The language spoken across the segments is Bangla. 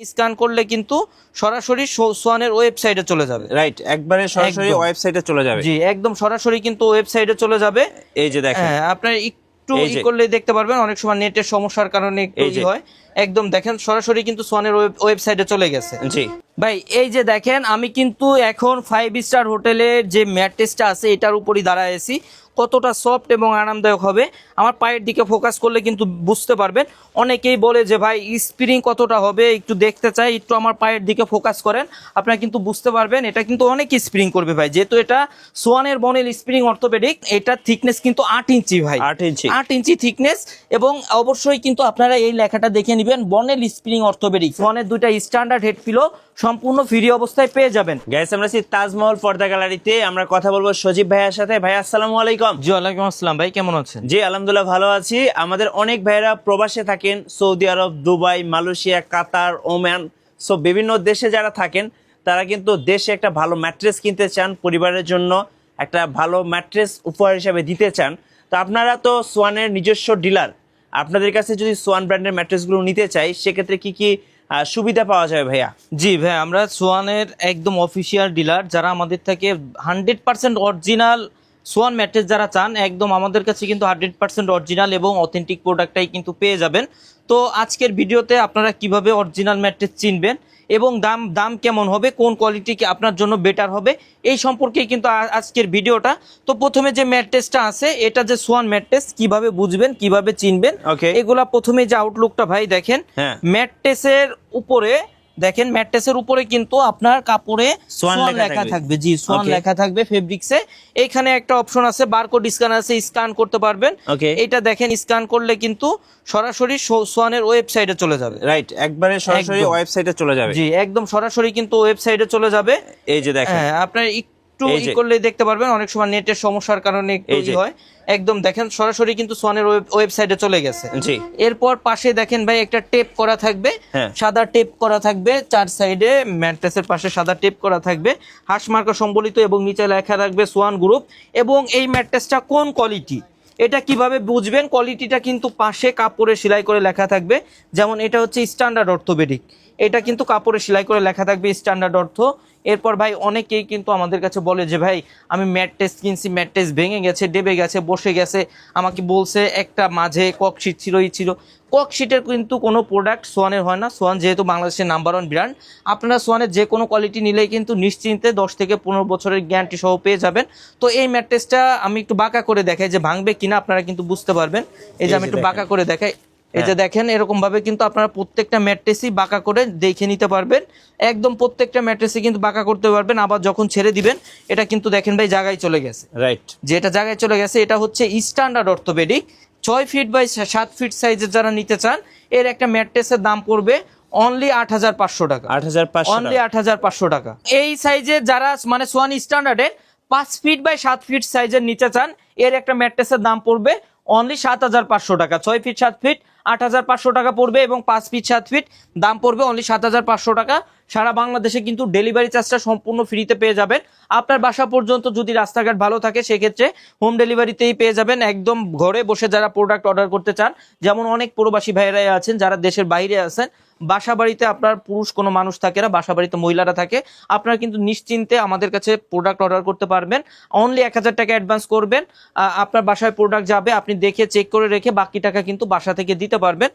স্ক্যান করলে কিন্তু সরাসরি সোয়ানের ওয়েবসাইটে চলে যাবে। রাইট, একবারে সরাসরি ওয়েবসাইটে চলে যাবে। জি, একদম সরাসরি কিন্তু ওয়েবসাইটে চলে যাবে। এই যে দেখেন, হ্যাঁ, আপনার একটু করলে দেখতে পারবেন, অনেক সময় নেটের সমস্যার কারণে একটু হয়। একদম দেখেন সরাসরি কিন্তু সোয়ানের ওয়েবসাইটে চলে গেছে। জি ভাই, এই যে দেখেন আমি কিন্তু এখন 5 স্টার হোটেলের যে ম্যাট্রেসটা আছে এটার উপরই দাঁড়ায় আছি। কতটা সফট এবং আরামদায়ক হবে আমার পায়ের দিকে ফোকাস করলে কিন্তু বুঝতে পারবেন। অনেকেই বলে যে ভাই স্প্রিং কতটা হবে একটু দেখতে চাই, একটু আমার পায়ের দিকে ফোকাস করেন, আপনারা কিন্তু বুঝতে পারবেন এটা কিন্তু অনেক স্প্রিং করবে ভাই। যেহেতু এটা সোয়ানের বনেল স্প্রিং অর্থোপেডিক, এটার থিকনেস কিন্তু 8 ইঞ্চি ভাই, 8 ইঞ্চি থিকনেস। এবং অবশ্যই কিন্তু আপনারা এই লেখাটা দেখে নেবেন, বনেল স্প্রিং অর্থোপেডিক। সোয়ানের দুইটা স্ট্যান্ডার্ড হেড পিলো সম্পূর্ণ ফ্রি অবস্থায় পেয়ে যাবেন। গাইস, আমরা আছি তাজমহল পর্দা গ্যালারিতে। আমরা কথা বলবো সজীব ভাইয়ের সাথে। ভাই আসসালামু আলাইকুম। জি ওয়ালাইকুম আসসালাম। ভাই কেমন আছেন? জি আলহামদুলিল্লাহ ভালো আছি। আমাদের অনেক ভাইয়েরা প্রবাসে থাকেন, সৌদি আরব, দুবাই, মালয়েশিয়া, কাতার, ওমান, সো বিভিন্ন দেশে যারা থাকেন তারা কিন্তু দেশে একটা ভালো ম্যাট্রেস কিনতে চান, পরিবারের জন্য একটা ভালো ম্যাট্রেস উপহার হিসাবে দিতে চান। তো আপনারা তো সোয়ানের নিজস্ব ডিলার, আপনাদের কাছে যদি সোয়ান ব্র্যান্ডের ম্যাট্রেসগুলো নিতে চাই সেক্ষেত্রে কি কি সুবিধা পাওয়া যাবে ভাইয়া? জি ভাই, আমরা সোয়ানের একদম অফিসিয়াল ডিলার। যারা আমাদের থেকে 100% অরিজিনাল সোয়ান ম্যাট্রেস যারা চান, একদম আমাদের কাছে কিন্তু 100% অরিজিনাল এবং অথেন্টিক প্রোডাক্টটাই কিন্তু পেয়ে যাবেন। তো আজকের ভিডিওতে আপনারা কিভাবে অরিজিনাল ম্যাট্রেস চিনবেন এবং দাম কেমন হবে, কোন কোয়ালিটি কি আপনার জন্য বেটার হবে, এই সম্পর্কেই কিন্তু আজকের ভিডিওটা। তো প্রথমে যে ম্যাট্রেসটা আছে এটা যে সোয়ান ম্যাট্রেস, কিভাবে বুঝবেন, কিভাবে চিনবেন, এগুলা প্রথমে যে আউটলুকটা ভাই দেখেন। ম্যাট্রেসের উপরে দেখেন, ম্যাট্রেসের উপরে কিন্তু আপনার কাপড়ে সোয়ান লেখা থাকবে। জি, সোয়ান লেখা থাকবে ফেব্রিক্সে। এখানে একটা অপশন আছে বারকোড স্ক্যান আছে, স্ক্যান করতে পারবেন। এটা দেখেন স্ক্যান করলে কিন্তু সরাসরি সোয়ানের ওয়েবসাইটে চলে যাবে। রাইট, একবারে সরাসরি ওয়েবসাইটে চলে যাবে। জি, একদম সরাসরি কিন্তু ওয়েবসাইটে চলে যাবে। এই যে দেখেন, হ্যাঁ, আপনার একটু করলে দেখতে পারবেন, অনেক সময় নেটের সমস্যার কারণে একটু হয়। একদম দেখেন সরাসরি কিন্তু সোয়ানের ওয়েবসাইটে চলে গেছে। জি, এরপর পাশে দেখেন ভাই একটা টেপ করা থাকবে, সাদা টেপ করা থাকবে চার সাইডে। ম্যাট্রেসের পাশে সাদা টেপ করা থাকবে, হাঁস মার্কা সম্বলিত, এবং নিচে লেখা থাকবে সোয়ান গ্রুপ। এবং এই ম্যাট্রেসটা কোন কোয়ালিটি এটা কিভাবে বুঝবেন, কোয়ালিটিটা কিন্তু পাশে কাপড়ে সেলাই করে লেখা থাকবে। যেমন এটা হচ্ছে স্ট্যান্ডার্ড অর্থোপেডিক, এটা কিন্তু কাপড়ে সেলাই করে লেখা থাকবে স্ট্যান্ডার্ড অর্থ। এরপর ভাই অনেকেই কিন্তু আমাদের কাছে বলে যে ভাই আমি ম্যাট্রেস কিনছি, ম্যাট্রেস ভেঙে গেছে, ডেবে গেছে, বসে গেছে, আমাকে বলছে একটা মাঝে ককশিট ছিল, ককশিটের কিন্তু কোনো প্রোডাক্ট সোয়ানের হয় না। সোয়ান যেহেতু বাংলাদেশের নাম্বার 1 ব্র্যান্ড, আপনারা সোয়ানের যে কোনো কোয়ালিটি নিলেই কিন্তু নিশ্চিন্তে 10 থেকে 15 বছরের গ্যারান্টি সহ পেয়ে যাবেন। তো এই ম্যাট্রেসটা আমি একটু বাঁকা করে দেখাই যে ভাঙবে কিনা আপনারা কিন্তু বুঝতে পারবেন। এই যে আমি একটু বাঁকা করে দেখাই, এই যে দেখেন এরকম ভাবে কিন্তু আপনারা প্রত্যেকটা ম্যাট্রেসই বাঁকা করে দেখে নিতে পারবেন। একদম প্রত্যেকটা ম্যাট্রেসই কিন্তু বাঁকা করতে পারবেন। আবার যখন ছেড়ে দিবেন এটা কিন্তু দেখেন ভাই জায়গায় চলে গেছে। রাইট, যেটা জায়গায় চলে গেছে এটা হচ্ছে standard orthopaedic 6 feet by 7 feet সাইজের যারা নিতে চান, এর একটা ম্যাট্রেসের দাম পড়বে অনলি 8,500 টাকা। 8,500, অনলি 8,500 টাকা। এই সাইজের যারা মানে সোয়ান স্ট্যান্ডার্ডের 5 ফিট বাই 7 ফিট সাইজের নিতে চান, এর একটা ম্যাট্রেসের দাম পড়বে অনলি 7,500 টাকা। 6 ফিট 7 ফিট 8,500 টাকা পড়বে, এবং 5 ফিট 7 ফিট দাম পড়বে অনলি 7,500 টাকা। সারা বাংলাদেশে কিন্তু ডেলিভারি চার্জটা সম্পূর্ণ ফ্রিতে পেয়ে যাবেন। আপনার বাসা পর্যন্ত যদি রাস্তাঘাট ভালো থাকে সেক্ষেত্রে হোম ডেলিভারিতেই পেয়ে যাবেন। একদম ঘরে বসে যারা প্রোডাক্ট অর্ডার করতে চান, যেমন অনেক প্রবাসী ভাইয়েরাই আছেন যারা দেশের বাইরে আছেন, বাসা বাড়িতে আপনার পুরুষ কোনো মানুষ থাকে না, বাসা বাড়িতে মহিলারা থাকে, আপনারা কিন্তু নিশ্চিন্তে আমাদের কাছে প্রোডাক্ট অর্ডার করতে পারবেন। অনলি 1,000 টাকা অ্যাডভান্স করবেন, আপনার বাসায় প্রোডাক্ট যাবে, আপনি দেখে চেক করে রেখে বাকি টাকা কিন্তু বাসা থেকে দিতে পারবেন।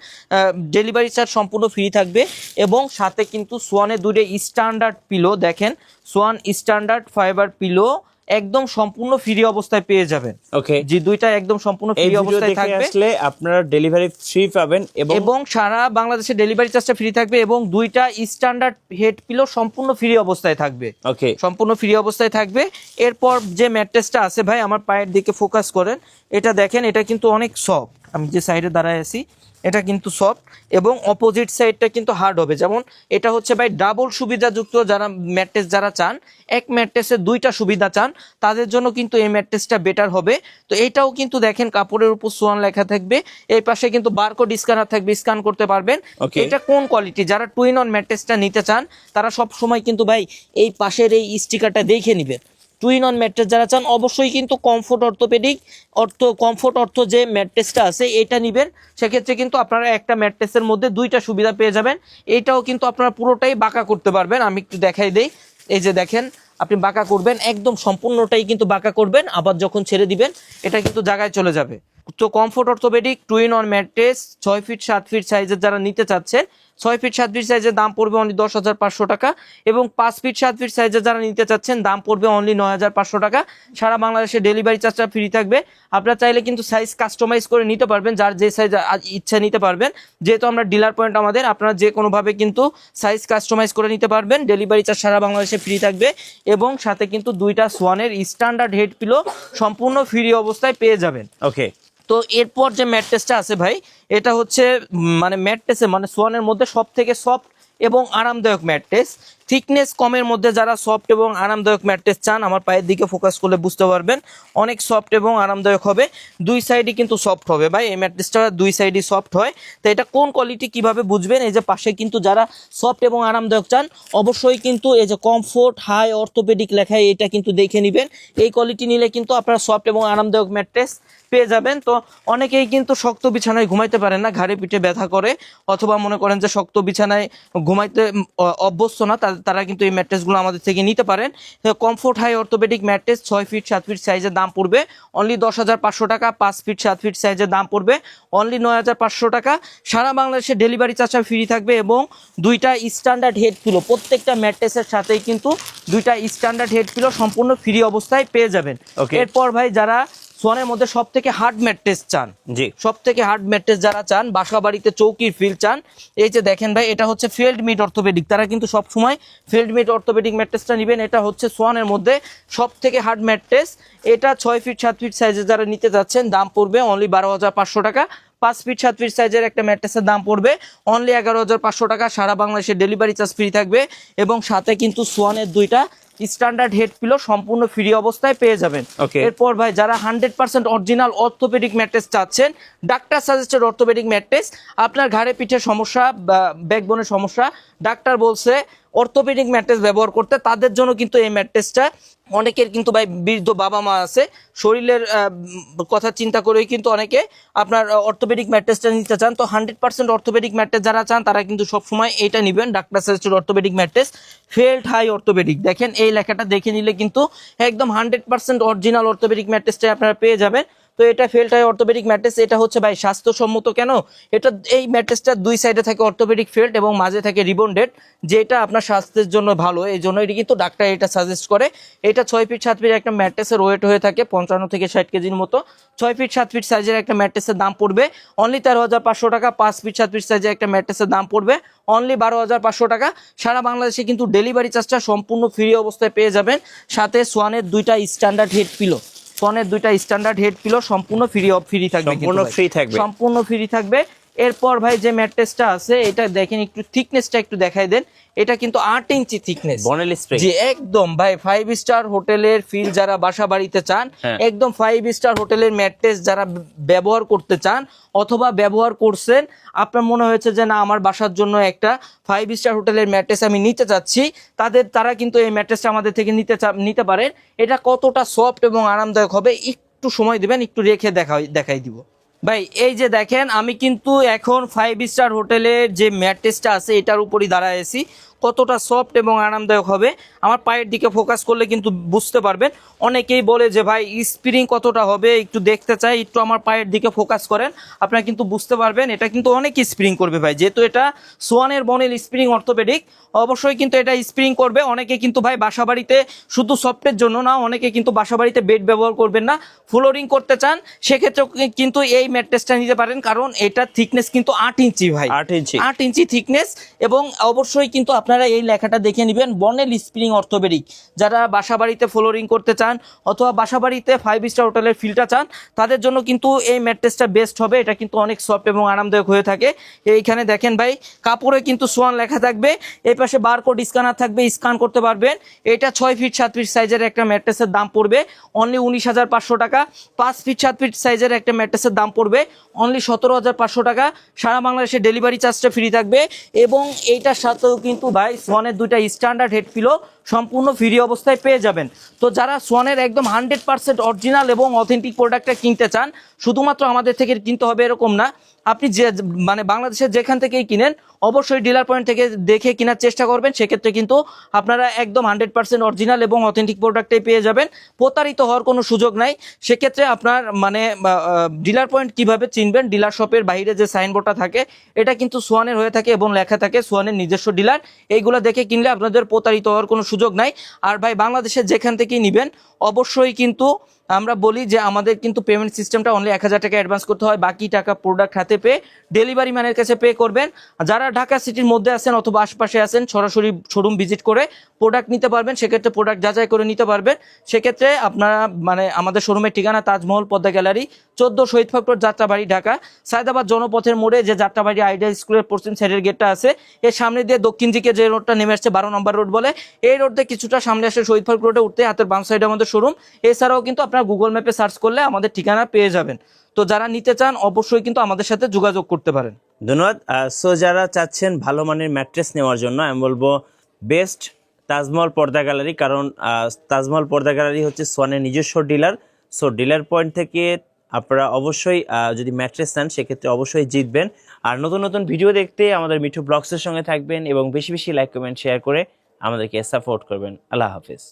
ডেলিভারি চার্জ সম্পূর্ণ ফ্রি থাকবে। এবং সাথে কিন্তু সোয়ানের দুটো স্ট্যান্ডার্ড পিলো দেখেন, সোয়ান স্ট্যান্ডার্ড ফাইবার পিলো একদম সম্পূর্ণ ফ্রি অবস্থায় পেয়ে যাবেন। ওকে, যে দুইটা একদম সম্পূর্ণ ফ্রি অবস্থায় থাকবে, আসলে আপনারা ডেলিভারি ফ্রি পাবেন এবং সারা বাংলাদেশে ডেলিভারি চার্জটা ফ্রি থাকবে। এবং দুইটা স্ট্যান্ডার্ড হেড পিলো সম্পূর্ণ ফ্রি অবস্থায় থাকবে। ওকে, সম্পূর্ণ ফ্রি অবস্থায় থাকবে। এরপর যে ম্যাট্রেসটা আছে ভাই, আমার পায়ের দিকে ফোকাস করেন, এটা দেখেন, এটা কিন্তু অনেক সফট। আমি যে সাইডে দাঁড়ায় আছি এটা কিন্তু সফট, এবং অপোজিট সাইডটা কিন্তু হার্ড হবে। যেমন এটা হচ্ছে ভাই ডাবল সুবিধাযুক্ত, যারা ম্যাট্রেস যারা চান এক ম্যাট্রেসে দুইটা সুবিধা চান, তাদের জন্য কিন্তু এই ম্যাট্রেসটা বেটার হবে। তো এটাও কিন্তু দেখেন কাপড়ের উপর সোয়ান লেখা থাকবে, এই পাশে কিন্তু বারকোড স্ক্যানার থাকবে, স্ক্যান করতে পারবেন। এটা কোন কোয়ালিটি, যারা টুইন অন ম্যাট্রেসটা নিতে চান তারা সব সময় কিন্তু ভাই এই পাশের এই স্টিকারটা দেখে নেবেন। টুইন অন ম্যাট্রেস যারা চান অবশ্যই কিন্তু কমফোর্ট অর্থ যে ম্যাট্রেসটা আছে এটা নেবেন। সেক্ষেত্রে কিন্তু আপনারা একটা ম্যাট্রেসের মধ্যে দুইটা সুবিধা পেয়ে যাবেন। এটাও কিন্তু আপনারা পুরোটাই বাঁকা করতে পারবেন। আমি একটু দেখাই দেই, এই যে দেখেন আপনি বাঁকা করবেন, একদম সম্পূর্ণটাই কিন্তু বাঁকা করবেন, আবার যখন ছেড়ে দিবেন এটা কিন্তু জায়গায় চলে যাবে। তো comfort orthopaedic twin on mattress 6 feet 7 feet সাইজের যারা নিতে চাচ্ছেন, 6 ফিট 7 ফিট সাইজের দাম পড়বে অনলি 10,500 টাকা, এবং 5 ফিট 7 ফিট সাইজের যারা নিতে চাচ্ছেন দাম পড়বে অনলি 9,500 টাকা। সারা বাংলাদেশে ডেলিভারি চার্জটা ফ্রি থাকবে। আপনারা চাইলে কিন্তু সাইজ কাস্টমাইজ করে নিতে পারবেন, যার যে সাইজ ইচ্ছা নিতে পারবেন। যেহেতু আমরা ডিলার পয়েন্ট আমাদের, আপনারা যে কোনোভাবে কিন্তু সাইজ কাস্টমাইজ করে নিতে পারবেন। ডেলিভারি চার্জ সারা বাংলাদেশে ফ্রি থাকবে, এবং সাথে কিন্তু দুইটা সোয়ানের স্ট্যান্ডার্ড হেড পিলো সম্পূর্ণ ফ্রি অবস্থায় পেয়ে যাবেন। ওকে। তো এরপর যে ম্যাট্রেসটা আছে ভাই, এটা হচ্ছে মানে ম্যাট্রেসে মানে সোয়ানের মধ্যে সব থেকে সফট এবং আরামদায়ক ম্যাট্রেস। থিকনেস কমের মধ্যে যারা সফট এবং আরামদায়ক ম্যাট্রেস চান, আমার পায়ের দিকে ফোকাস করলে বুঝতে পারবেন অনেক সফট এবং আরামদায়ক হবে। দুই সাইডই কিন্তু সফট হবে ভাই, এই ম্যাট্রেসটা দুই সাইডই সফট হয়। তো এটা কোন কোয়ালিটি কিভাবে বুঝবেন, এই যে পাশে কিন্তু যারা সফট এবং আরামদায়ক চান অবশ্যই কিন্তু এই যে কমফোর্ট হাই অর্থোপেডিক লেখা, এটা কিন্তু দেখে নেবেন। এই কোয়ালিটি নিলে কিন্তু আপনারা সফট এবং আরামদায়ক ম্যাট্রেস পেয়ে যাবেন। তো অনেকেই কিন্তু শক্ত বিছানায় ঘুমাইতে পারেন না, ঘাড়ে পিঠে ব্যথা করে, অথবা মনে করেন যে শক্ত বিছানায় ঘুমাইতে অভ্যস্ত না, তারা কিন্তু এই ম্যাট্রেসগুলো আমাদের থেকে নিতে পারেন। Comfort high orthopaedic mattress 6 feet 7 feet সাইজের দাম পড়বে অনলি 10,500 টাকা। 5 ফিট 7 ফিট সাইজের দাম পড়বে অনলি 9,500 টাকা। সারা বাংলাদেশে ডেলিভারি চার্জ ফ্রি থাকবে, এবং দুইটা স্ট্যান্ডার্ড হেড পিলো, প্রত্যেকটা ম্যাট্রেসের সাথেই কিন্তু দুইটা স্ট্যান্ডার্ড হেড পিলো সম্পূর্ণ ফ্রি অবস্থায় পেয়ে যাবেন। এরপর ভাই যারা সোয়ানের মধ্যে সব থেকে হার্ড ম্যাট্রেস চান, জি সব থেকে হার্ড ম্যাট্রেস যারা চান, বাসা বাড়িতে চৌকির ফিল চান, এই যে দেখেন ভাই এটা হচ্ছে ফিল্ড মিট অর্থোপেডিক, তারা কিন্তু সব সময় ফিল্ড মিট অর্থোপেডিক ম্যাট্রেসটা নেবেন। এটা হচ্ছে সোয়ানের মধ্যে সব থেকে হার্ড ম্যাট্রেস। এটা 6 ফিট 7 ফিট সাইজে যারা নিতে যাচ্ছেন দাম পড়বে অনলি 12,500 টাকা। 5 ফিট 7 ফিট সাইজের একটা ম্যাট্রেসের দাম পড়বে অনলি 11,500 টাকা। সারা বাংলাদেশে ডেলিভারি চার্জ ফ্রি থাকবে, এবং সাথে কিন্তু সোয়ানের দুইটা স্ট্যান্ডার্ড হেড পিলো সম্পূর্ণ ফ্রি অবস্থায় পেয়ে যাবেন। এরপর ভাই যারা 100% অরিজিনাল অর্থোপেডিক ম্যাট্রেস চাচ্ছেন, ডাক্তার সাজেস্টেড অর্থোপেডিক ম্যাট্রেস, আপনার ঘাড়ে পিঠে সমস্যা বা ব্যাকবোনের সমস্যা, ডাক্তার বলছে অর্থোপেডিক ম্যাট্রেস ব্যবহার করতে, তাদের জন্য কিন্তু এই ম্যাট্রেসটা। অনেকের কিন্তু ভাই বৃদ্ধ বাবা মা আছে, শরীরের কথা চিন্তা করেই কিন্তু অনেকে আপনার অর্থোপেডিক ম্যাট্রেসটা নিতে চান। তো 100% অর্থোপেডিক ম্যাট্রেস যারা চান তারা কিন্তু সবসময় এইটা নেবেন, ডাক্তার suggested orthopaedic mattress felt high orthopaedic. দেখেন এই লেখাটা দেখে নিলে কিন্তু একদম 100% অরিজিনাল অর্থোপেডিক ম্যাট্রেসটাই আপনারা পেয়ে যাবেন। তো এটা ফেল্ট হাই অর্থোপেডিক ম্যাট্রেস, এটা হচ্ছে ভাই স্বাস্থ্যসম্মত কেন, এটা এই ম্যাট্রেসটা দুই সাইডে থাকে অর্থোপেডিক ফেল্ট এবং মাঝে থাকে রিবন্ডেড, যেটা আপনার স্বাস্থ্যের জন্য ভালো, এই জন্য এটি কিন্তু ডাক্তার এটা সাজেস্ট করে। এটা 6 ফিট 7 ফিট একটা ম্যাট্রেসের ওয়েট হয়ে থাকে 55 থেকে 60 কেজির মতো। 6 ফিট 7 ফিট সাইজের একটা ম্যাট্রেসের দাম পড়বে অনলি 13,500 টাকা। 5 ফিট 7 ফিট সাইজের একটা ম্যাট্রেসের দাম পড়বে অনলি 12,500 টাকা। সারা বাংলাদেশে কিন্তু ডেলিভারি চার্জটা সম্পূর্ণ ফ্রি অবস্থায় পেয়ে যাবেন। সাথে সোয়ানের দুইটা স্ট্যান্ডার্ড হেড পিলো, সোয়ানের দুইটা স্ট্যান্ডার্ড হেড পিলো সম্পূর্ণ ফ্রি থাকবে, সম্পূর্ণ ফ্রি থাকবে। এরপর ভাই যে ম্যাট্রেসটা আছে, এটা দেখেন একটু থিকনেসটা একটু দেখাই দেন, এটা কিন্তু 8 ইঞ্চি থিকনেস, জি একদম ভাই 5 স্টার হোটেলের ফিল যারা বাসা বাড়িতে চান, একদম 5 স্টার হোটেলের ম্যাট্রেস যারা ব্যবহার করতে চান অথবা ব্যবহার করছেন, আপনার মনে হয়েছে যে না আমার বাসার জন্য একটা 5 স্টার হোটেলের ম্যাট্রেস আমি নিতে চাচ্ছি, তারা কিন্তু এই ম্যাট্রেসটা আমাদের থেকে নিতে পারেন। এটা কতটা সফট এবং আরামদায়ক হবে একটু সময় দিবেন, একটু রেখে দেখাই দিব ভাই। এই যে দেখেন আমি কিন্তু এখন 5 স্টার হোটেলের যে ম্যাট্রেসটা আছে এটার উপরই দাঁড়ায়েছি, কতটা সফট এবং আরামদায়ক হবে আমার পায়ের দিকে ফোকাস করলে কিন্তু বুঝতে পারবেন। অনেকেই বলে যে ভাই স্প্রিং কতটা হবে একটু দেখতে চাই, একটু আমার পায়ের দিকে ফোকাস করেন, আপনারা কিন্তু বুঝতে পারবেন এটা কিন্তু অনেক স্প্রিং করবে ভাই, যেহেতু এটা সোয়ানের বনেল স্প্রিং অর্থোপেডিক, অবশ্যই কিন্তু এটা স্প্রিং করবে। অনেকে কিন্তু ভাই বাসা বাড়িতে শুধু সফটের জন্য না, অনেকে কিন্তু বাসা বাড়িতে বেড ব্যবহার করবেন না, ফ্লোরিং করতে চান, সেক্ষেত্রে কিন্তু এই ম্যাট্রেসটা নিতে পারেন, কারণ এটা থিকনেস কিন্তু 8 ইঞ্চি ভাই, 8 ইঞ্চি থিকনেস। এবং অবশ্যই কিন্তু আপনারা এই লেখাটা দেখে নেবেন, বনেল স্প্রিং অর্থোপেডিক। যারা বাসা বাড়িতে ফ্লোরিং করতে চান অথবা বাসা বাড়িতে 5 স্টার হোটেলের ফিলটা চান, তাদের জন্য কিন্তু এই ম্যাট্রেসটা বেস্ট হবে। এটা কিন্তু অনেক সফট এবং আরামদায়ক হয়ে থাকে। এইখানে দেখেন ভাই কাপড়ে কিন্তু সোয়ান লেখা থাকবে, এই পাশে বারকোড স্ক্যানার থাকবে, স্ক্যান করতে পারবেন। এটা 6 ফিট 7 ফিট সাইজের একটা ম্যাট্রেসের দাম পড়বে অনলি 19,500 টাকা। 5 ফিট 7 ফিট সাইজের একটা ম্যাট্রেসের দাম পড়বে অনলি 17,500 টাকা। সারা বাংলাদেশে ডেলিভারি চার্জটা ফ্রি থাকবে, এবং এইটার সাথেও কিন্তু ভাই ভাই সোয়ানের দুইটা স্ট্যান্ডার্ড হেড পিলো সম্পূর্ণ ফ্রি অবস্থায় পেয়ে যাবেন। তো যারা সোয়ানের একদম 100% অরিজিনাল এবং অথেন্টিক প্রোডাক্টটা কিনতে চান, শুধুমাত্র আমাদের থেকে কিনতে হবে এরকম না, আপনি যে মানে বাংলাদেশের যেখান থেকেই কিনেন অবশ্যই ডিলার পয়েন্ট থেকে দেখে কেনার চেষ্টা করবেন। সেক্ষেত্রে কিন্তু আপনারা একদম 100% অরিজিনাল এবং অথেন্টিক প্রোডাক্টটাই পেয়ে যাবেন, প্রতারিত হওয়ার কোনো সুযোগ নাই। সেক্ষেত্রে আপনার মানে ডিলার পয়েন্ট কিভাবে চিনবেন, ডিলার শপের বাইরে যে সাইনবোর্ডটা থাকে এটা কিন্তু সোয়ানের হয়ে থাকে এবং লেখা থাকে সোয়ানের নিজস্ব ডিলার, এইগুলো দেখে কিনলে আপনাদের প্রতারিত হওয়ার কোনো সুযোগ নাই। আর ভাই বাংলাদেশের যেখান থেকেই নেবেন অবশ্যই কিন্তু আমরা বলি যে আমাদের কিন্তু পেমেন্ট সিস্টেমটা অনলি 1000 টাকা অ্যাডভান্স করতে হয়, বাকি টাকা প্রোডাক্ট হাতে পেয়ে ডেলিভারি ম্যানের কাছে পে করবেন। যারা ঢাকা সিটির মধ্যে আছেন অথবা আশপাশে আছেন সরাসরি শোরুম ভিজিট করে প্রোডাক্ট নিতে পারবেন, সেক্ষেত্রে প্রোডাক্ট যাচাই করে নিতে পারবেন। সেক্ষেত্রে আপনারা মানে আমাদের শোরুমের ঠিকানা তাজমহল পদ্মা গ্যালারি 14 শহীদ ফ্যাক্টর যাত্রাবাড়ি ঢাকা, সায়দাবাদ জনপথের মোড়ে যে যাত্রাবাড়ি আইডিয়া স্কুলের পশ্চিম সাইডের গেটটা আছে এর সামনে দিয়ে দক্ষিণ দিকে যে রোডটা নেমে আসছে 12 নম্বর রোড বলে, এই রোড দিয়ে কিছুটা সামনে আসে শহীদ ফ্যাক্টর রোডে উঠতে হাতের বাম সাইডে আমাদের শোরুম। এছাড়াও কিন্তু আপনারা গুগল ম্যাপে সার্চ করলে আমাদের ঠিকানা পেয়ে যাবেন। তো যারা নিতে চান অবশ্যই কিন্তু আমাদের সাথে যোগাযোগ করতে পারেন। ধন্যবাদ। সো যারা চাচ্ছেন ভালো মানের ম্যাট্রেস নেওয়ার জন্য আমি বলবো বেস্ট তাজমহল পর্দা গ্যালারি, কারণ তাজমহল পর্দা গ্যালারি হচ্ছে সোয়ানের নিজস্ব ডিলার। সো ডিলার পয়েন্ট থেকে আপনারা অবশ্যই যদি ম্যাট্রেস নেন সেক্ষেত্রে অবশ্যই জিতবেন। আর নতুন নতুন ভিডিও দেখতে আমাদের মিঠু ব্লগসের সঙ্গে থাকবেন এবং বেশি বেশি লাইক কমেন্ট শেয়ার করে আমাদেরকে সাপোর্ট করবেন। আল্লাহ হাফিজ।